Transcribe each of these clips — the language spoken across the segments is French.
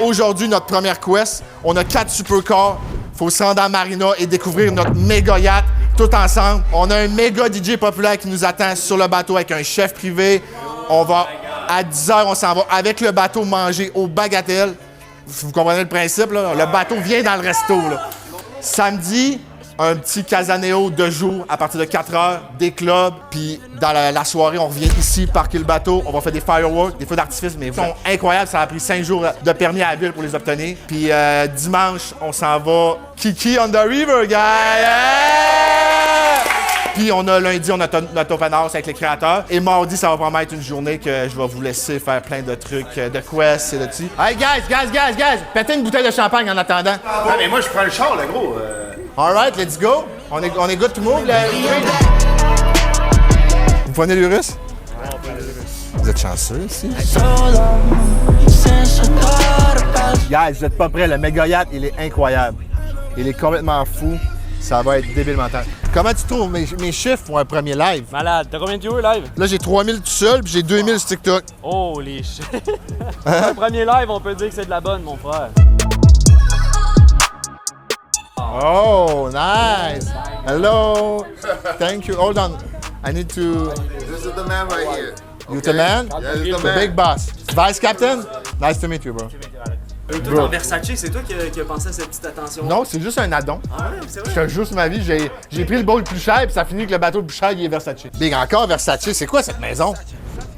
aujourd'hui, notre première quest. On a 4 supercars. Faut se rendre à Marina et découvrir notre méga yacht tout ensemble. On a un méga DJ populaire qui nous attend sur le bateau avec un chef privé. On va, à 10h, on s'en va avec le bateau manger au Bagatelle. Vous comprenez le principe, là? Le bateau vient dans le resto, là. Samedi, un petit Casaneo de jour à partir de 4h, des clubs. Puis dans la soirée, on revient ici, parquer le bateau. On va faire des fireworks, des feux d'artifice, mais ils sont incroyables. Ça a pris 5 jours de permis à la ville pour les obtenir. Puis dimanche, on s'en va Kiki on the River, guys! Yeah! Puis on a lundi, on a notre open house avec les créateurs. Et mardi, ça va vraiment être une journée que je vais vous laisser faire plein de trucs, de quests et de dessus. Hey guys! Pétez une bouteille de champagne en attendant. Ah, mais moi, je prends le char, là, gros. Alright, let's go. On est good to move, là. Vous prenez l'Urus? Ouais, on prend l'Urus. Vous êtes chanceux ici? Guys, vous êtes pas prêts. Le méga yacht, il est incroyable. Il est complètement fou. Ça va être débile mental. Comment tu trouves mes chiffres pour un premier live? Malade. T'as combien de viewers live? Là, j'ai 3000 tout seul, puis j'ai 2000 sur TikTok. Holy shit. Le premier live, on peut dire que c'est de la bonne, mon frère. Oh, nice. Hello. Thank you. Hold on. I need to... This is the man right here. You the man? Yeah, he's the The man. big boss. Vice captain? Nice to meet you, bro. Toi, en Versace, c'est toi qui a pensé à cette petite attention? Non, c'est juste un addon. Ah ouais, c'est vrai? Je te jure sur ma vie, j'ai pris le bowl le plus cher, puis ça finit que le bateau le plus cher, il est Versace. Big, encore Versace, c'est quoi cette maison?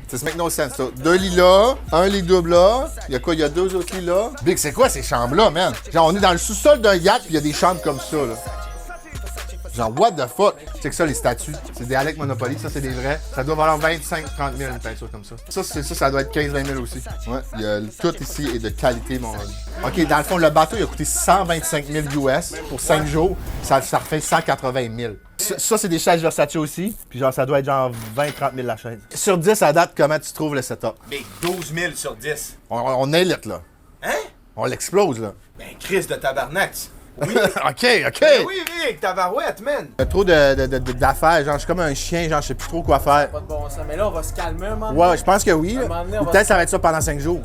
Ça se make no sense, ça. 2 lits là, un lit double là. Il y a quoi? Il y a 2 autres lits là. Big, c'est quoi ces chambres-là, man? Genre, on est dans le sous-sol d'un yacht, puis il y a des chambres comme ça, là. Genre, what the fuck? C'est que ça, les statues. C'est des Alec Monopoly, ça, c'est des vrais. Ça doit valoir 25-30 000 une peinture comme ça. Ça doit être 15-20 000 aussi. Ouais, tout ici est de qualité, mon homme. OK, dans le fond, le bateau, il a coûté 125 000 US pour 5 jours. Ça refait 180 000. Ça, c'est des chaises Versace aussi. Puis genre, ça doit être genre 20-30 000 la chaise. Sur 10 à date, comment tu trouves le setup? Mais 12 000 sur 10. On est lit, là. Hein? On l'explose, là. Ben, Chris de tabarnak. Oui. OK. Ben oui, Vic, tabarouette, man. Trop d'affaires, genre, je suis comme un chien, genre, je sais plus trop quoi faire. Pas de bon sens. Mais là, on va se calmer un moment. Ouais, je pense que oui. un moment donné, Ou peut-être ça va être ça pendant 5 jours.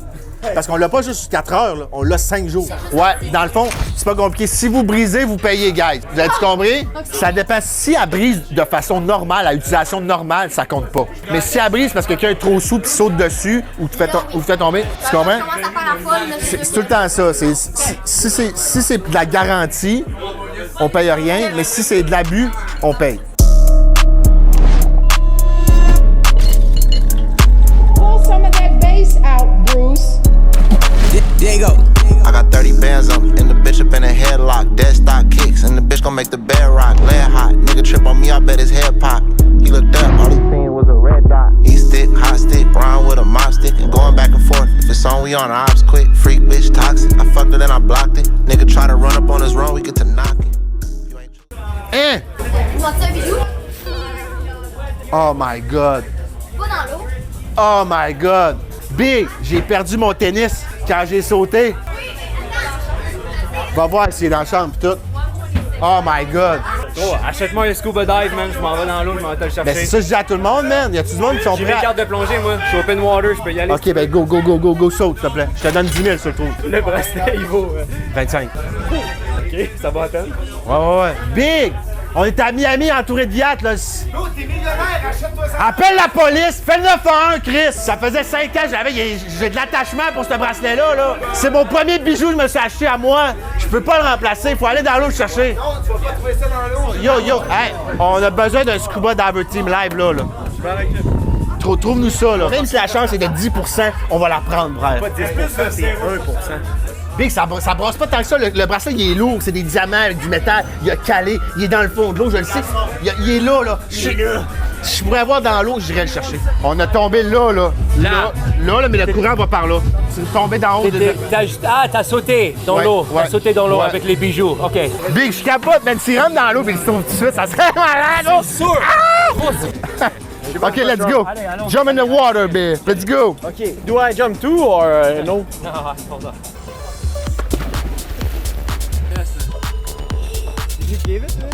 Parce qu'on l'a pas juste 4 heures, là. On l'a 5 jours. Ouais, dans le fond, c'est pas compliqué. Si vous brisez, vous payez, guys. Vous avez-tu compris? Ça dépend. Si elle brise de façon normale, à utilisation normale, ça compte pas. Mais si elle brise parce que quelqu'un est trop sous puis saute dessus ou te fait tomber, tu comprends? C'est tout le temps ça. Si c'est de la garantie, on paye rien. Mais si c'est de l'abus, on paye. Pull some of that bass out, Bruce. Diego. I got 30 bands up, and the bitch up in a headlock. Dead stock kicks, and the bitch gon' make the bed rock. Lead hot, nigga trip on me, I bet his head pop. He looked up, all he seen was a red dot. He stick, hot stick, brown with a mop stick, and going back and forth. If it's on, we on ops quick. Freak bitch toxic, I fucked her, then I blocked it. Nigga try to run up on his run, we get to knocking. Hein? What's un bijou? Oh my God. Pas dans l'eau. Oh my God. Big, j'ai perdu mon tennis quand j'ai sauté. Va voir s'il est dans la chambre pis tout. Oh my God. Oh, achète-moi un scuba dive, man. Je m'en vais dans l'eau, je m'en vais te le chercher. Ben c'est ça que je dis à tout le monde, man. Y a tout le monde qui sont J'ai prêts mes cartes de plongée, moi. Je suis open water, je peux y aller. OK, ben go, saute, s'il te plaît. Je te donne 10 000 sur le trou. Le bracelet, il vaut 25. OK, ça va attendre. Ouais. Big! On est à Miami entouré de yachts, là. Oh, t'es millionnaire, achète-toi ça. Appelle la police, fais le 911, Chris! Ça faisait 5 ans que j'ai de l'attachement pour ce bracelet-là, là. C'est mon premier bijou que je me suis acheté à moi. Je peux pas le remplacer, faut aller dans l'eau le chercher. Non, tu vas pas trouver ça dans l'eau. Yo, hey, on a besoin d'un scuba diver team live, là. Trouve-nous ça, là. Même si la chance est de 10 %, on va la prendre, frère. Pas 10 %, c'est 1 %. Big, ça brasse pas tant que ça. Le bracelet, il est lourd. C'est des diamants avec du métal. Il a calé. Il est dans le fond de l'eau, je le sais. Il est là, là. Si je pourrais avoir dans l'eau, j'irais le chercher. On a tombé là, mais le courant va par là. C'est tombé d'en haut. T'as sauté dans Ouais, l'eau. ouais. T'as sauté dans l'eau Ouais. avec les bijoux. OK. Big, je capote, man. S'il rentre dans l'eau et il se trouve tout de suite, ça serait malade. Oh. Sûr! OK, let's go. Allez, allons. Jump in the water, babe. Let's go. OK. Do I jump too or no? Non, hold on. Did you give it, man?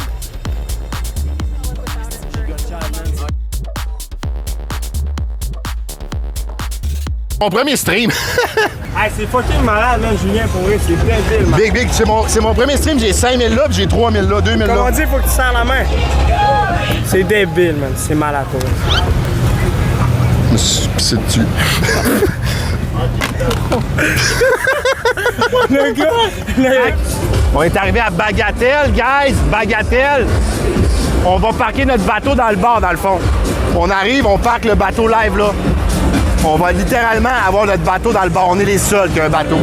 Mon premier stream. Hey, c'est fucking malade, man, Julien, pour vrai, c'est plein de villes, man. Big, c'est mon premier stream. J'ai 5000 là, puis j'ai 3000 là, 2000 là. Comment dire, faut que tu serres la main. C'est débile, man, c'est malade pour vrai. Je me suis pissé dessus. Le gars, On est arrivé à Bagatelle, guys! Bagatelle! On va parquer notre bateau dans le bar, dans le fond. On arrive, on parque le bateau live là. On va littéralement avoir notre bateau dans le bar. On est les seuls qui ont un bateau.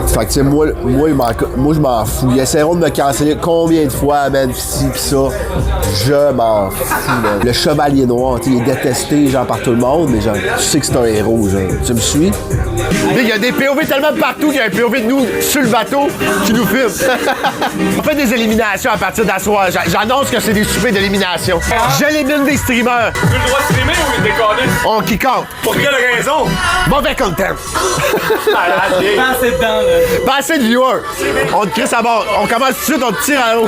Fait que tu sais, moi je m'en fous. Ils essaieront de me canceller combien de fois, man, pis ci pis ça. Je m'en fous, man. Le chevalier noir, il est détesté, genre, par tout le monde, mais genre, tu sais que c'est un héros, genre. Tu me suis? Il y a des POV tellement partout qu'il y a un POV de nous sur le bateau qui nous filme. On fait des éliminations à partir d'asseoir. J'annonce que c'est des soupers d'élimination. J'élimine des streamers. Tu veux le droit de streamer ou il déconne? On kick out. Pour quelle raison? Mauvais content. Pas assez dedans, là. Pas assez de viewers. On te crisse à bord. On commence tout de suite, on te tire à l'eau.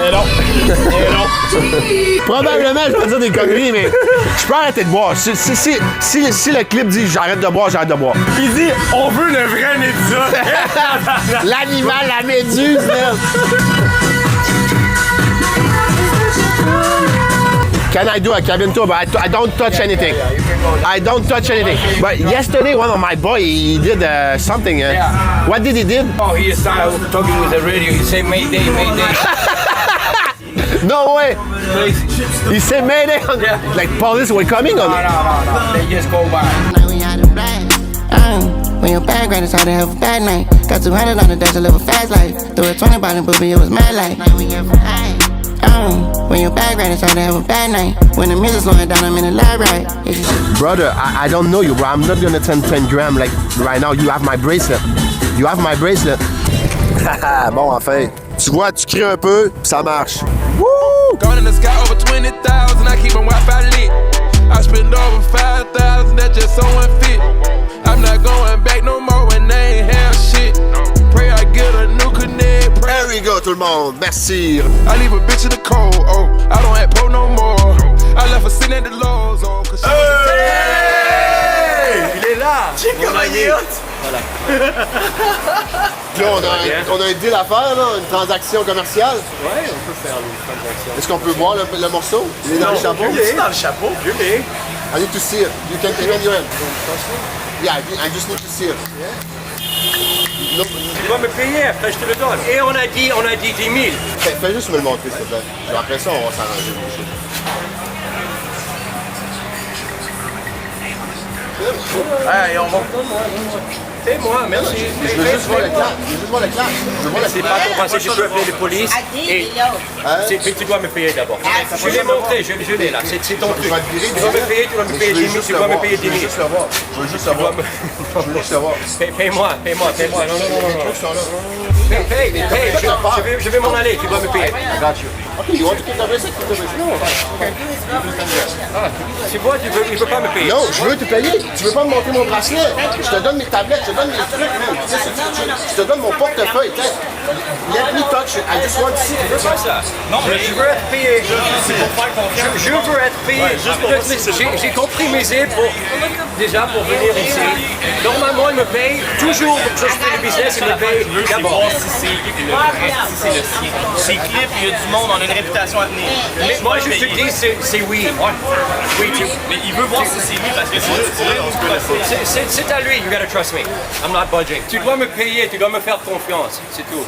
Probablement, je vais dire des conneries, mais je peux arrêter de boire. Si le clip dit j'arrête de boire, j'arrête de boire. Il dit, on veut le vrai Médusa. L'animal, la méduse, man. Can I do a cabin tour? But I don't touch anything. I don't touch anything. But yesterday, one of my boys, he did something. What did he did? Oh, he started talking with the radio. He said, Mayday, Mayday. No way. Crazy. He said Mayday. Like police were coming on. No. They just go by. When your bag right inside to have a bad night. Got 200 on the dash to live a fast life. Threw a 20 ball in booby, it was mad like. When your bag right inside to have a bad night. When the music's slowing down, I'm in the lab right. Brother, I don't know you, bro. I'm not gonna turn 10 grams like right now. You have my bracelet. You have my bracelet. Bon, enfin. Tu vois, tu cries un peu, ça marche. Woo! Gone in the sky over 20,000, I keep my Wi-Fi lit. I spend over 5,000, that's just so unfit. I'm not going back no more when they ain't have shit. Pray I get a new connect. There we go, tout le monde. Merci. I leave a bitch in the cold, oh. I don't have pro no more. I left her sitting at the lows, oh. Cause she Il est là. Là, on a un deal à faire, là, une transaction commerciale. Ouais, on peut faire une transaction. Est-ce qu'on peut voir le morceau? Il est dans le chapeau? Il est dans le chapeau, Julie. I need to see it. You can take your hand. Yeah, I just need to see it. No, Tu vas me payer, après je te le donne. Et on a dit 10 000. fais juste me le montrer, s'il te plaît. Après ça, on va s'arranger. Hey, on va. C'est moi, merci. Je veux juste voir le clap. C'est pas pour penser que je peux appeler les polices. Et mais tu dois me payer d'abord. Je l'ai montré, je l'ai là. C'est ton truc. Tu dois me payer 10 000. Tu dois me payer 10 000. Je veux juste savoir. Paye-moi. Non. Paye. Je vais m'en aller. Tu dois me payer. Ok, you want to keep the bracelet? Tu vois, il veut pas me payer. Non, je veux te payer. Tu veux pas me monter mon bracelet? Je te donne mes tablettes, je te donne mes trucs. Je te donne mon portefeuille. Let me touch it. I just want to see. Je veux pas ça. Non, mais je veux être payé. C'est pour faire confiance. Je veux être payé. J'ai compris déjà pour venir ici. Normalement, il me paye toujours pour que je fais le business. Il me paye d'abord. Si c'est le vrai, si c'est le sien. Ces clips, il y a du monde, on a une réputation à tenir. Mais moi, je te dis, c'est oui. Oui, mais il veut voir si c'est lui parce que c'est à lui. You gotta trust me. I'm not budging. Tu dois me payer, tu dois me faire confiance. C'est tout.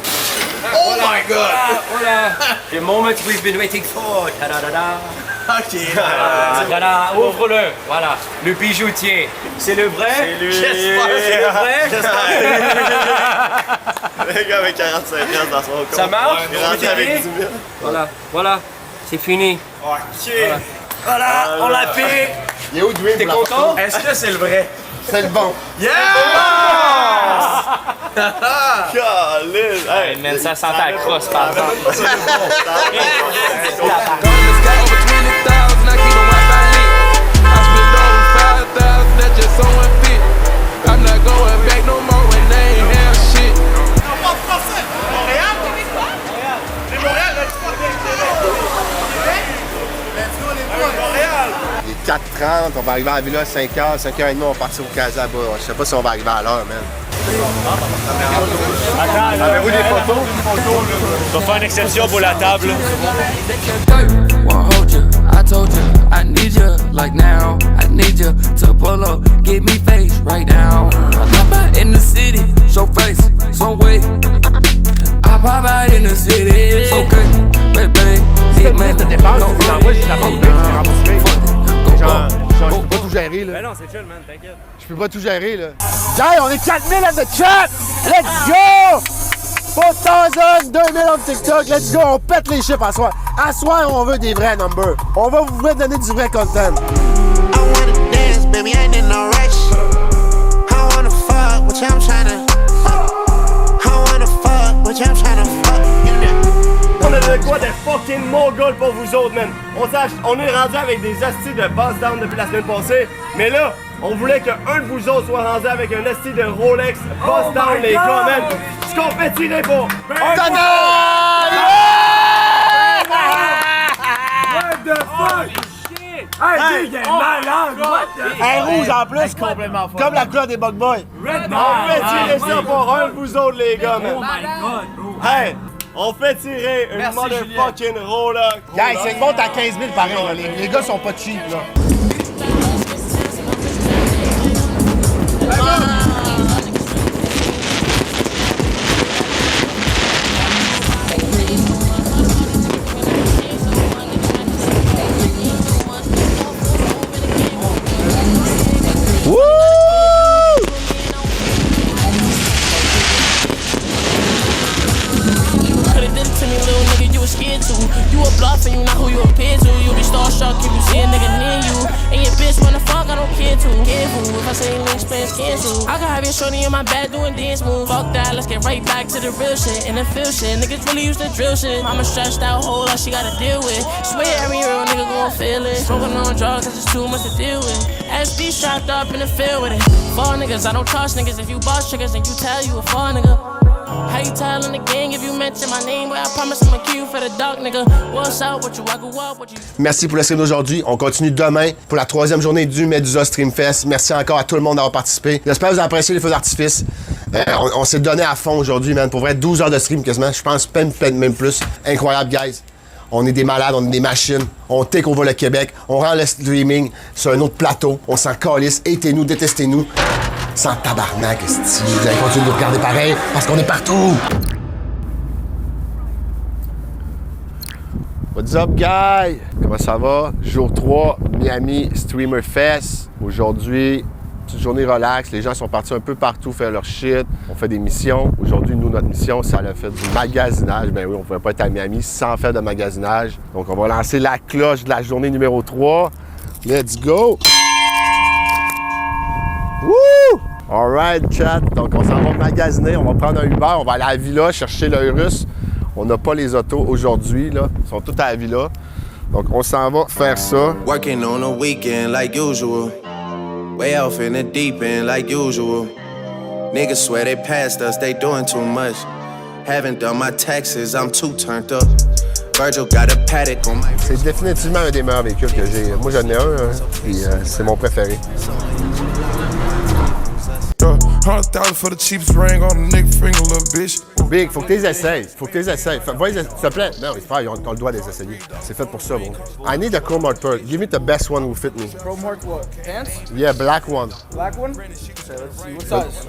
Oh my God! Voilà. The moment we've been waiting for. Ta-da-da-da. Ok. Voilà, ouvre-le. Voilà. Le bijoutier. C'est le vrai? C'est lui. J'espère que c'est le vrai. Le gars avec 45 ans dans son compte. Ça marche? Il rentre avec 10 000. Voilà. C'est fini. Ok. Voilà, on l'a fait. Il est où Dream? T'es content? Est-ce que c'est le vrai? C'est le bon. Yeah! Hey, man, ça sentait la crosse, par exemple. I'm not going back no more when they ain't have shit. Montréal? C'est Montréal, là, Il est 4h30, on va arriver à la villa à 5h, 5h30, on va partir au Casa bas. Je sais pas si on va arriver à l'heure, man. Avez-vous des photos? On va faire une exception pour la table. Won't hold you, I told you, I need you like now. I need you to pull up, get me face right now. I pop out in the city, show face, some way. I pop out in the city, okay, baby. C'est pas de dépense, tu t'envoies juste la banque, tu t'es remboursé. Genre, je peux pas tout gérer, là. Ben non, c'est chill, man, t'inquiète. Je peux pas tout gérer, là. Hey, on est 4000 à the chat! Let's go! 4000, 2000 on TikTok, let's go! On pète les chiffres à soir. À soir, on veut des vrais numbers. On va vous donner du vrai content. I wanna dance, baby, I ain't in no rush. I wanna fuck, which I'm tryna. I wanna fuck, which I'm tryna fuck. On a de quoi de fucking mongol pour vous autres, man. On est rendu avec des hosties de buzz down depuis la semaine passée, mais là, on voulait qu'un de vous autres soit rendu avec un hostie de Rolex buzz down, les gars, man. Ce qu'on fait tirer pour un What the fuck? Hey, il est malade! What the Un rouge en plus, complètement fort. Comme la couleur des Bug Boys. On fait tirer ça pour un de vous autres, les gars, man. Oh my god, bro. Hey! On fait tirer une motherfucking Rolex. Guys, c'est une montre à 15 000 pareil, là. Les gars sont pas cheap, là. You a bluff and you not who you appear to. You be starstruck if you see a nigga near you. And your bitch wanna fuck, I don't care to. Careful if I say links, plans cancel. I can have your shorty in my bed doing dance moves. Fuck that, let's get right back to the real shit. And the feel shit, niggas really used to drill shit. Mama stressed out, whole lot she gotta deal with. Swear every real nigga gon' feel it. Smoking on drugs, that's just too much to deal with. SB strapped up in the field with it. Fall niggas, I don't trust niggas. If you bust triggers, then you tell you a fall nigga. How you telling the gang if you mention my name? Well, I promise I'ma kill you for the dog, nigga. What's up with you? I grew up with you. Merci pour le stream d'aujourd'hui. On continue demain pour la 3e journée du Medusa Stream Fest. Merci encore à tout le monde d'avoir participé. J'espère que vous avez apprécié les feux d'artifice. On s'est donné à fond aujourd'hui, man. Pour vrai, 12 heures de stream quasiment. Je pense même plus. Incroyable, guys. On est des malades, on est des machines. On take over le Québec. On rend le streaming sur un autre plateau. On s'en calisse. Haitez-nous, détestez-nous. Sans tabarnak, esti. Vous allez continuer de nous regarder pareil parce qu'on est partout. What's up, guys? Comment ça va? Jour 3, Miami Streamer Fest. Aujourd'hui, petite journée relax. Les gens sont partis un peu partout faire leur shit. On fait des missions. Aujourd'hui, nous, notre mission, c'est aller faire du magasinage. Ben oui, on ne pouvait pas être à Miami sans faire de magasinage. Donc, on va lancer la cloche de la journée numéro 3. Let's go! Woo! Alright, chat. Donc, on s'en va magasiner. On va prendre un Uber. On va aller à la villa chercher le russe. On n'a pas les autos aujourd'hui, là. Ils sont tous à la villa. Donc, on s'en va faire ça. Working on a weekend like usual. Way off in the deep end like usual. Niggas swear they passed us, they doing too much. Haven't done my taxes, I'm too turned up. Virgil got a paddock on my... C'est définitivement un des meilleurs véhicules que j'ai. Moi, j'en ai un, hein, puis c'est mon préféré. 100,000 for the cheapest ring on a nigga finger, little bitch. Big, faut que tu les essayes. Faut que tu les essayes. Va, s'il te plaît. Non, ils ont le droit de les essayer. C'est fait pour ça, bon. I need a Chrome Heart Pearl. Give me the best one who fit me. Chrome Heart what? Pants? Yeah, black one. Black one? Okay, let's see. What size?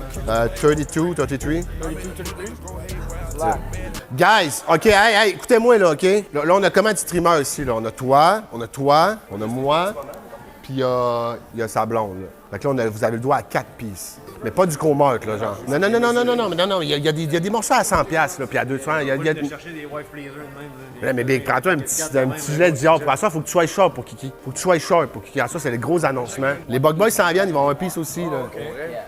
32, 33. 32, 33? Black. Guys, OK, hey, écoutez-moi, là, OK? Là, on a comment de streamers ici, là? On a toi, on a moi, puis il y a sa blonde, là. Fait que là, vous avez le droit à 4 pieces. Mais pas du Chromart, là, genre. Non. Il y a des morceaux à 100$, là, puis à 200$. Il y a chercher des wife pleasers de même. Ouais, mais Big, prends-toi un petit gilet Dior. Pour ça, il faut que tu sois short pour Kiki. Ça, c'est les gros annoncements. Les Bug Boys s'en viennent, ils vont avoir un piece aussi, là.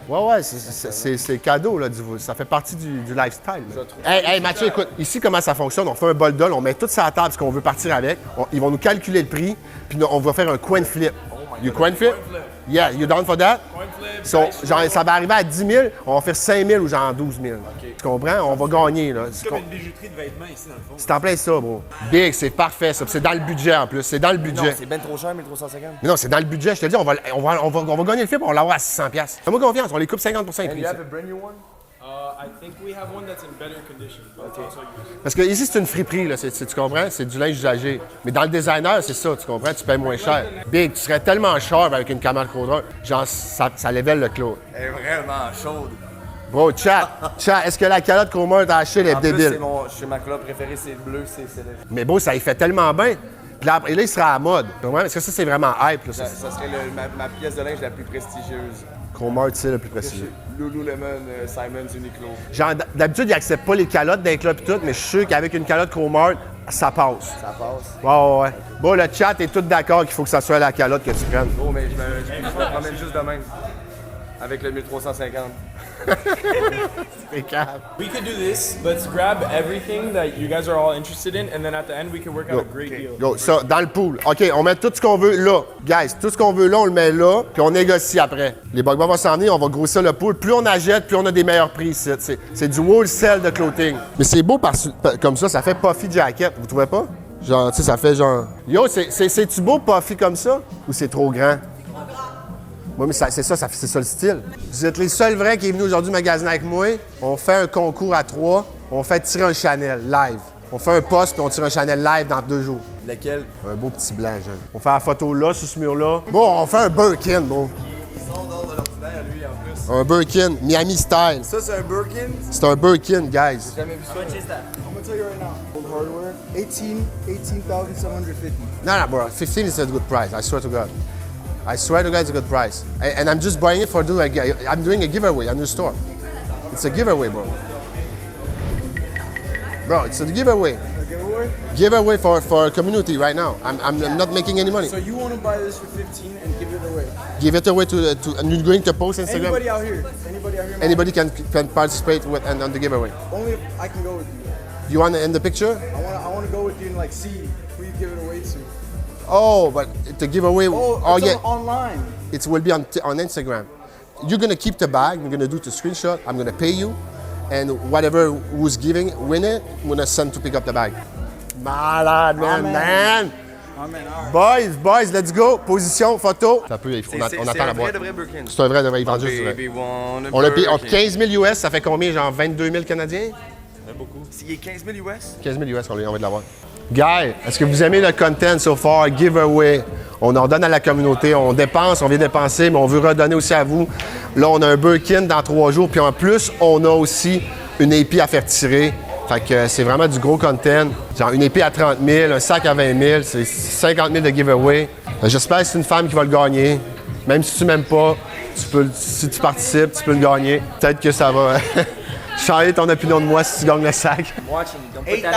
Ouais, c'est cadeau, là. Ça fait partie du lifestyle. Hey, Mathieu, écoute, ici, comment ça fonctionne? On fait un bol d'ol, on met tout ça à la table, ce qu'on veut partir avec. Ils vont nous calculer le prix, puis on va faire un coin flip. You coin flip? Yeah, you down for that? So, genre, ça va arriver à 10 000, on va faire 5 000 ou genre 12 000. Tu comprends? On va gagner, là. C'est comme une bijouterie de vêtements ici, dans le fond. C'est en plein ça, bro. Big, c'est parfait, ça. C'est dans le budget, en plus. C'est dans le budget. Non, c'est ben trop cher, 1350. Mais non, c'est dans le budget. Je te dis, on va gagner le flip, on va l'avoir à 600$. Fais-moi confiance, on les coupe 50% And you have a brand new one? I think we have one that's in better condition. Parce que ici, c'est une friperie, là. Tu comprends? C'est du linge usagé. Mais dans le designer, c'est ça, tu comprends? Tu payes moins cher. Big, tu serais tellement sharp avec une Camel Codron. Genre, ça lévelle le clos. Elle est vraiment chaude. Bro, chat, est-ce que la calotte Chromart t'as acheté, elle est débile? C'est ma couleur préférée, c'est bleu, c'est... Mais bon, ça y fait tellement bien. Puis là, il sera à la mode. Parce que ça, c'est vraiment hype. Là, ça serait ma pièce de linge la plus prestigieuse. Chromart, c'est le plus prestigieux. Lululemon, Simons, Uniqlo. Genre, d'habitude, ils n'acceptent pas les calottes d'un club et tout, mais je suis sûr qu'avec une calotte Chromart, ça passe. Ça passe? Ouais. Bon, le chat est tout d'accord qu'il faut que ça soit la calotte que tu prennes. Oh, mais je me promène juste de même. Avec le 1350. C'est calme. We could do this. Let's grab everything that you guys are all interested in, and then at the end we can work out a great deal. Go, ça, dans le pool. OK, on met tout ce qu'on veut là. Guys, tout ce qu'on veut là, on le met là, puis on négocie après. Les Bug Boys vont s'en venir, on va grossir le pool. Plus on achète, plus on a des meilleurs prix ici. C'est du wholesale de clothing. Mais c'est beau comme ça fait puffy jacket, vous trouvez pas? Genre, tu sais, ça fait genre... Yo, c'est-tu beau puffy comme ça? Ou c'est trop grand? Oui, mais c'est ça le style. Vous êtes les seuls vrais qui est venu aujourd'hui magasiner avec moi. On fait un concours à 3. On fait tirer un Chanel live. On fait un post puis on tire un Chanel live dans 2 jours. Lequel? Un beau petit blanc, jeune. On fait la photo là, sur ce mur-là. Bon, on fait un Birkin, bon. Un Birkin, Miami style. Ça, c'est un Birkin? C'est un Birkin, guys. J'ai jamais vu ça. I'm gonna tell you right now. Hardware, 18,750. No, bro. 15 is a good price. I swear to God. It's a good price. And I'm just buying it for I'm doing a giveaway on your store. It's a giveaway, bro. Bro, it's a giveaway. A giveaway? Giveaway for a community right now. I'm not making any money. So you want to buy this for 15 and give it away? Give it away and you're going to post Instagram? Anybody out here? Anybody can participate on the giveaway. Only if I can go with you. You want to end the picture? I want to go with you and like see who you give it away to. Oh, but the giveaway. It's online. It will be on Instagram. You're gonna keep the bag. We're gonna do the screenshot. I'm gonna pay you, and whatever who's win it, I'm gonna send to pick up the bag. Malade, man. Boys, let's go. Position, photo. Ça peut, on attend la boîte. C'est un vrai de vrai. Ils vendent juste du vrai. On l'a payé 15 000 US. Ça fait combien, genre 22 000 Canadiens? C'est beaucoup. S'il est 15 000 US? 15 000 US, on va de l'avoir. Guys, est-ce que vous aimez le content so far? Giveaway. On en donne à la communauté. On dépense, on vient dépenser, mais on veut redonner aussi à vous. Là, on a un Birkin dans 3 jours. Puis en plus, on a aussi une épée à faire tirer. Fait que c'est vraiment du gros content. Genre une épée à 30 000, un sac à 20 000, c'est 50 000 de giveaway. J'espère que c'est une femme qui va le gagner. Même si tu m'aimes pas, si tu participes, tu peux le gagner. Peut-être que ça va changer ton opinion de moi si tu gagnes le sac. 8,000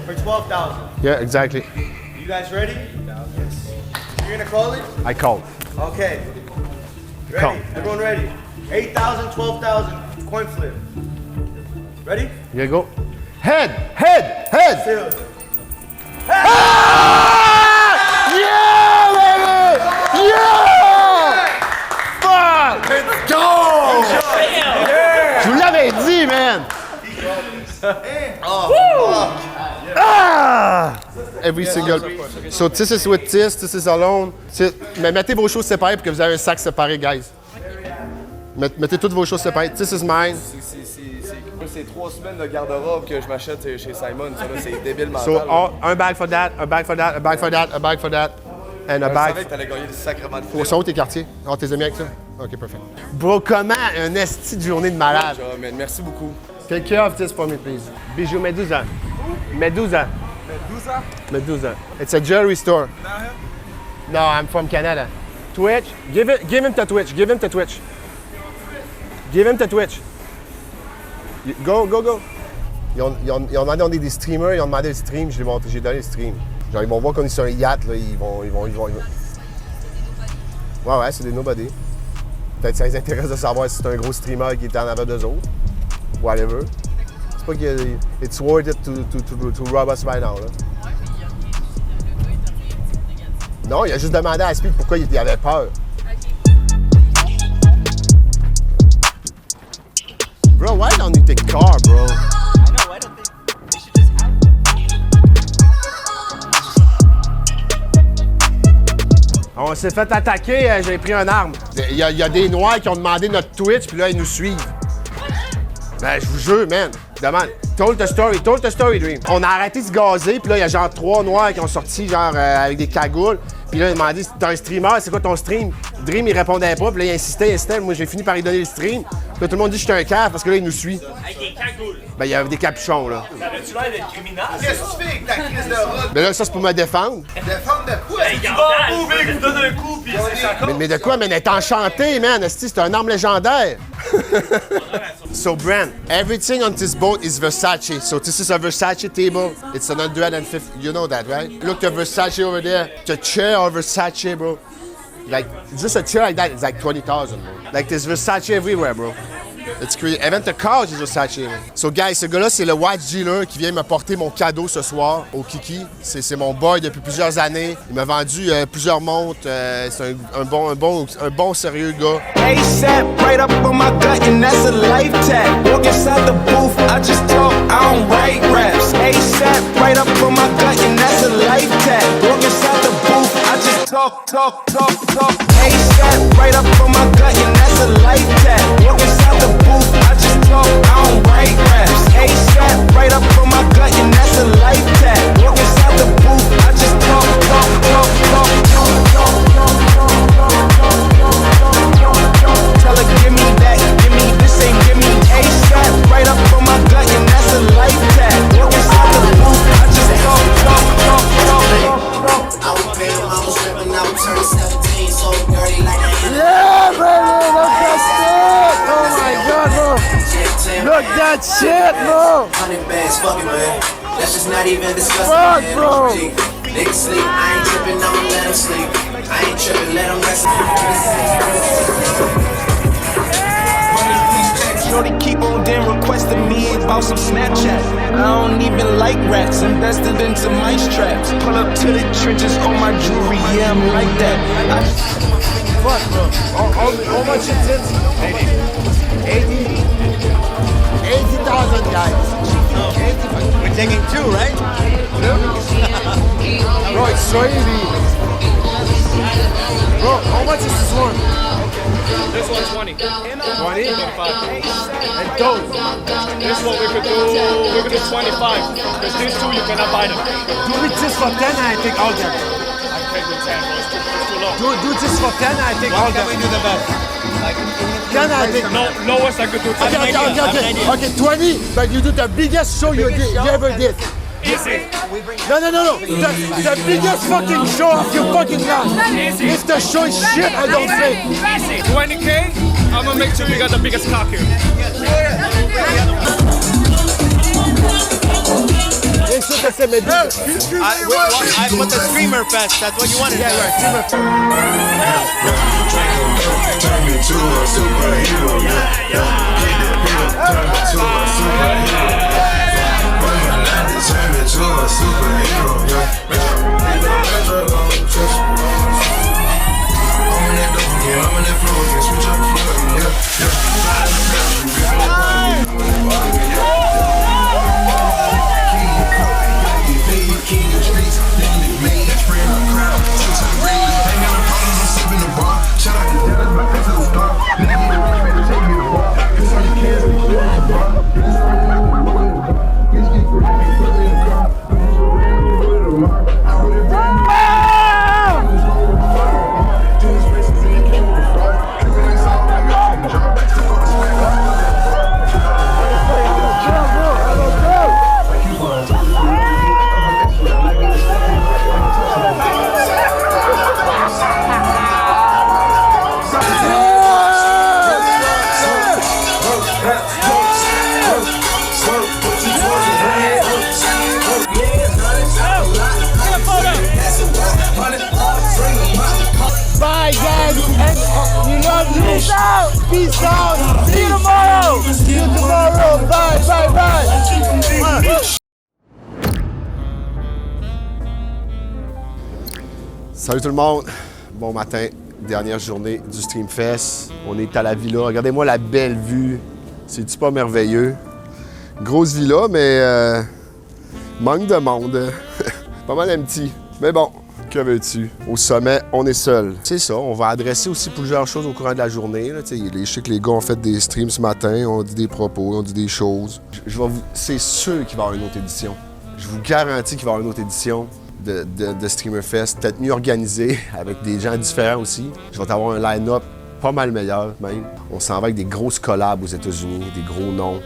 for 12,000. Yeah, exactly. You guys ready? Yes. You're gonna call it? I called. Okay. Ready? Call. Everyone ready? 8,000, 12,000. Coin flip. Ready? Here you go. Head! Still. Ah! Yeah, baby! Yeah! Fuck! Let's go! Yeah! Je vous l'avais dit, man! Ah! Every single. So this is with this is alone. Mais mettez vos choses séparées pour que vous ayez un sac séparé, guys. Mettez toutes vos choses séparées. This is mine. C'est 3 semaines de garde-robe que je m'achète chez Simon. C'est débile mental. So un bag for that, a bag for that, a bag for that, a bag for that, and a bag. Je savais que t'allais gagner des sacrements de flip. Où sont tes quartiers? Oh, t'es amis avec ça? Ok, parfait. Bro, comment un esti de journée de malade? Merci beaucoup. Take care of this for me, please. Bijou Medusa. Medusa. Medusa? Medusa. It's a jewelry store. No, I'm from Canada. Twitch. Give him to Twitch. Give him to Twitch. Give him to Twitch. Go. Ils ont demandé des streamers, ils ont demandé le stream, j'ai donné le stream. Genre, ils vont voir qu'on est sur un yacht, là, ils vont. Ouais, c'est des nobody. Peut-être que ça les intéresse de savoir si c'est un gros streamer qui est en avant d'eux autres. Whatever. C'est pas que it's worth it to rob us right now, là. Non, il a juste demandé à Speed pourquoi il avait peur. Bro, why don't you take car, bro? On s'est fait attaquer, j'ai pris une arme. Il y a des Noirs qui ont demandé notre Twitch, puis là, ils nous suivent. Ben, je vous jure, man. Demande. Told the story, Dream. On a arrêté de se gazer, puis là, il y a genre 3 Noirs qui ont sorti, genre, avec des cagoules. Puis là, il m'a dit, t'es un streamer, c'est quoi ton stream? Dream, il répondait pas, puis là, il insistait. Moi, j'ai fini par lui donner le stream. Puis là, tout le monde dit que j'étais un cave parce que là, il nous suit. Avec des cagoules. Ben, il y avait des capuchons, là. T'avais-tu l'air d'être criminel? Qu'est-ce que tu fais avec ta crise de robe? Ben là, ça, c'est pour me défendre. Défendre de quoi? Tu vas mouver, il me donne un coup, puis c'est ça. Mais de quoi? Mais elle est enchantée, man. C'est un arme légendaire. So, Brand, everything on this boat is Versace. So, this is a Versace table. It's an 150. You know that, right? Look, the Versace over there. The chair of Versace, bro. Like, just a chair like that is like 20,000, bro. Like, there's Versace everywhere, bro. It's crazy. Even the couch is Versace. So, guys, ce gars-là, c'est le watch dealer qui vient me porter mon cadeau ce soir au Kiki. C'est mon boy depuis plusieurs années. Il m'a vendu plusieurs montres. C'est un bon sérieux gars. ASAP, right up on my gut, and that's a life tag. Walk inside the booth, I just talk, I don't write raps. ASAP, right up on my gut, and that's a life tag. Walk inside the booth, I just talk. ASAP, right up on my gut, and that's a life tag. Walk inside the booth, I just talk, I don't write raps. ASAP, right up on my gut, and that's a life tag. Walk inside the booth, I just talk. Tell her, give me that, give me this, ain't give me ASAP, right up on my gut, and that's a life tag. Walk inside the booth, I just talk. I was paying my own stripping, I was turning 17, so dirty like I am. Yeah, baby, look that shit! Oh my God, bro! Look that shit, bro! 100 bags, fuck it, man. That's just not even disgusting. Fuck, man. bro! Niggas sleep, I ain't tripping, I'ma let them sleep. I ain't tripping, let them rest. Shorty keep on then requesting me about some Snapchat. I don't even like rats, invested into mice traps. Pull up to the trenches on my jewelry, yeah, I'm like that. Fuck, bro. How much is it? 80,000, guys. We're taking 2, right? Bro, it's so easy. Bro, how much is this one? This one's 20. 20? 25. And those? This one we could do 25. Because these 2 you cannot buy them. Do it just for 10 and I take all them. I can't do 10, bro. It's too low. Do just for 10 and I take all them. How can we do the best? 10 and I take... No, lowest I could do 10. Okay, 20, but you do the biggest show you ever did. Easy. No. The biggest fucking show of your fucking life. If the show is shit, I don't say. Easy. 20K, I'm gonna make sure you got the biggest cock here. I put the Screamer Fest, that's what you wanted. Yeah, right, Screamer Fest. Turn me to a superhero, turn me to a superhero. Turn me to a superhero, I'm in that dope again, I'm in that flow again, switch up the King of streets, nigga made spread my crowd. Since I'm ready, ain't got no problems, I'm sipping the bar. Shout out to Dallas, my face to the star. Nigga, you rich, man, take me to bar. It's on the kids, we shit in the bar. It's on the kids, we put in the car. It's get great, put in the car. I put it brand new. Peace out. Peace out. See you tomorrow. See you tomorrow. Bye, bye, bye. Salut tout le monde. Bon matin. Dernière journée du Streamfest. On est à la villa. Regardez-moi la belle vue. C'est-tu pas merveilleux? Grosse villa, mais manque de monde. Pas mal empty. Mais bon, que veux-tu? Au sommet, on est seul. C'est ça, on va adresser aussi plusieurs choses au courant de la journée. Là. Je sais que les gars ont fait des streams ce matin, ont dit des propos, ont dit des choses. C'est sûr qu'il va y avoir une autre édition. Je vous garantis qu'il va y avoir une autre édition de Streamerfest, peut-être mieux organisée, avec des gens différents aussi. Je vais avoir un line-up pas mal meilleur même. On s'en va avec des grosses collabs aux États-Unis, des gros noms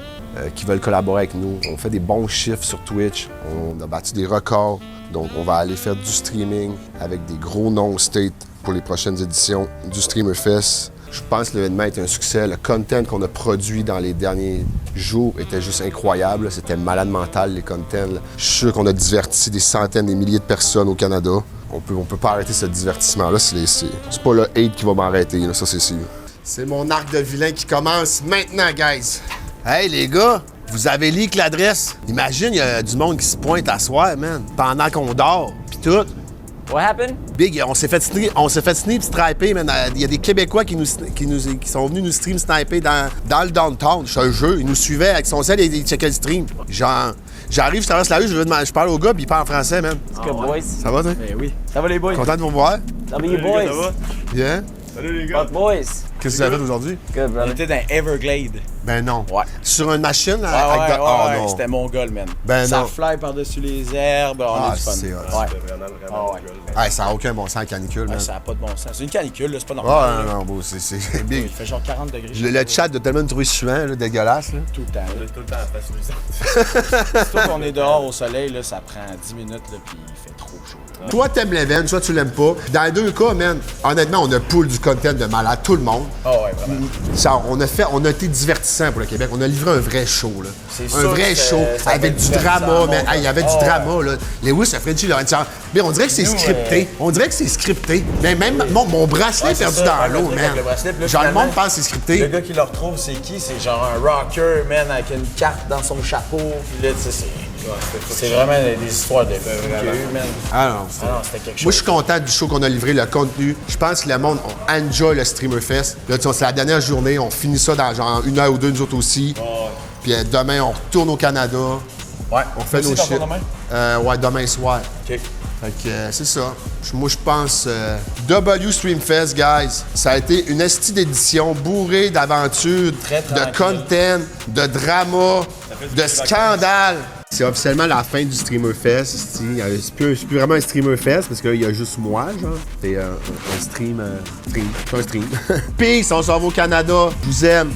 qui veulent collaborer avec nous. On fait des bons chiffres sur Twitch, on a battu des records. Donc on va aller faire du streaming avec des gros noms state pour les prochaines éditions du Streamerfest. Je pense que l'événement est un succès. Le content qu'on a produit dans les derniers jours était juste incroyable. C'était malade mental, les contents. Je suis sûr qu'on a diverti des centaines, des milliers de personnes au Canada. On peut pas arrêter ce divertissement-là. C'est pas le hate qui va m'arrêter, ça c'est sûr. C'est mon arc de vilain qui commence maintenant, guys. Hey les gars, vous avez leak l'adresse. Imagine, il y a du monde qui se pointe à soir, man, pendant qu'on dort, pis tout. What happened? Big, on s'est fait sniper, striper, man. Il y a des Québécois qui sont venus nous stream sniper dans le downtown. C'est un jeu. Ils nous suivaient avec son sel et ils checkaient le stream. Genre, j'arrive, je traverse la rue, je parle au gars, puis il parle en français, man. C'est good, boys. Ça va, toi? Ben oui. Ça va, les boys? Content de vous voir? Ça va, les boys? Ça va? Bien? Salut, les gars. What, boys? Qu'est-ce que vous avez fait aujourd'hui? Good, brother. On était dans Everglade. Ben non. Ouais. Sur une machine? Ouais, avec ouais, c'était mon goal, man. Ben ça non. fly par-dessus les herbes, on a du fun. C'est hot. Ouais. C'était vraiment Hey, ça n'a aucun bon sens, canicule, man. Ça n'a pas de bon sens. C'est une canicule, là, c'est pas normal. Ouais, non, bon, c'est big. Il fait genre 40 degrés. Le chat doit tellement me trouver suant, là, dégueulasse, là. Tout le temps. On est tout le temps à face luisante. Surtout qu'on est dehors au soleil, là, ça prend 10 minutes, là, puis il fait trop chaud. Toi, t'aimes l'event, soit tu l'aimes pas. Dans les deux cas, man, honnêtement, on a pool du content de malade, tout le monde. Ah ouais, vraiment. Ça, on a été divertissant pour le Québec. On a livré un vrai show, là. Un vrai show, avec du drama, man. Il y avait du drama, là. Lewis a Frenchie Laurent. Mais on dirait que c'est scripté. On dirait que c'est scripté. Mais même mon bracelet est perdu dans l'eau, man. Genre, le monde pense que c'est scripté. Le gars qui le retrouve, c'est qui? C'est genre un rocker, man, avec une carte dans son chapeau. Puis là, tu sais, c'est vraiment des histoires de fou qu'il y a eu, man. Ah non, c'était quelque chose. Moi, je suis content du show qu'on a livré, le contenu. Je pense que le monde a enjoy le Streamerfest. Là, tu sais, c'est la dernière journée. On finit ça dans genre 1 heure ou 2, nous autres aussi. Puis demain, on retourne au Canada. Ouais. On fait nos shit. Ouais, demain soir. OK. Fait que c'est ça. Moi, je pense W Streamfest, guys, ça a été une esti d'édition bourrée d'aventures, de content, de drama, de scandale. C'est officiellement la fin du Streamerfest. C'est plus vraiment un Streamerfest parce qu'il y a juste moi, genre. C'est un stream. C'est un stream. Peace, on s'en va au Canada. Je vous aime.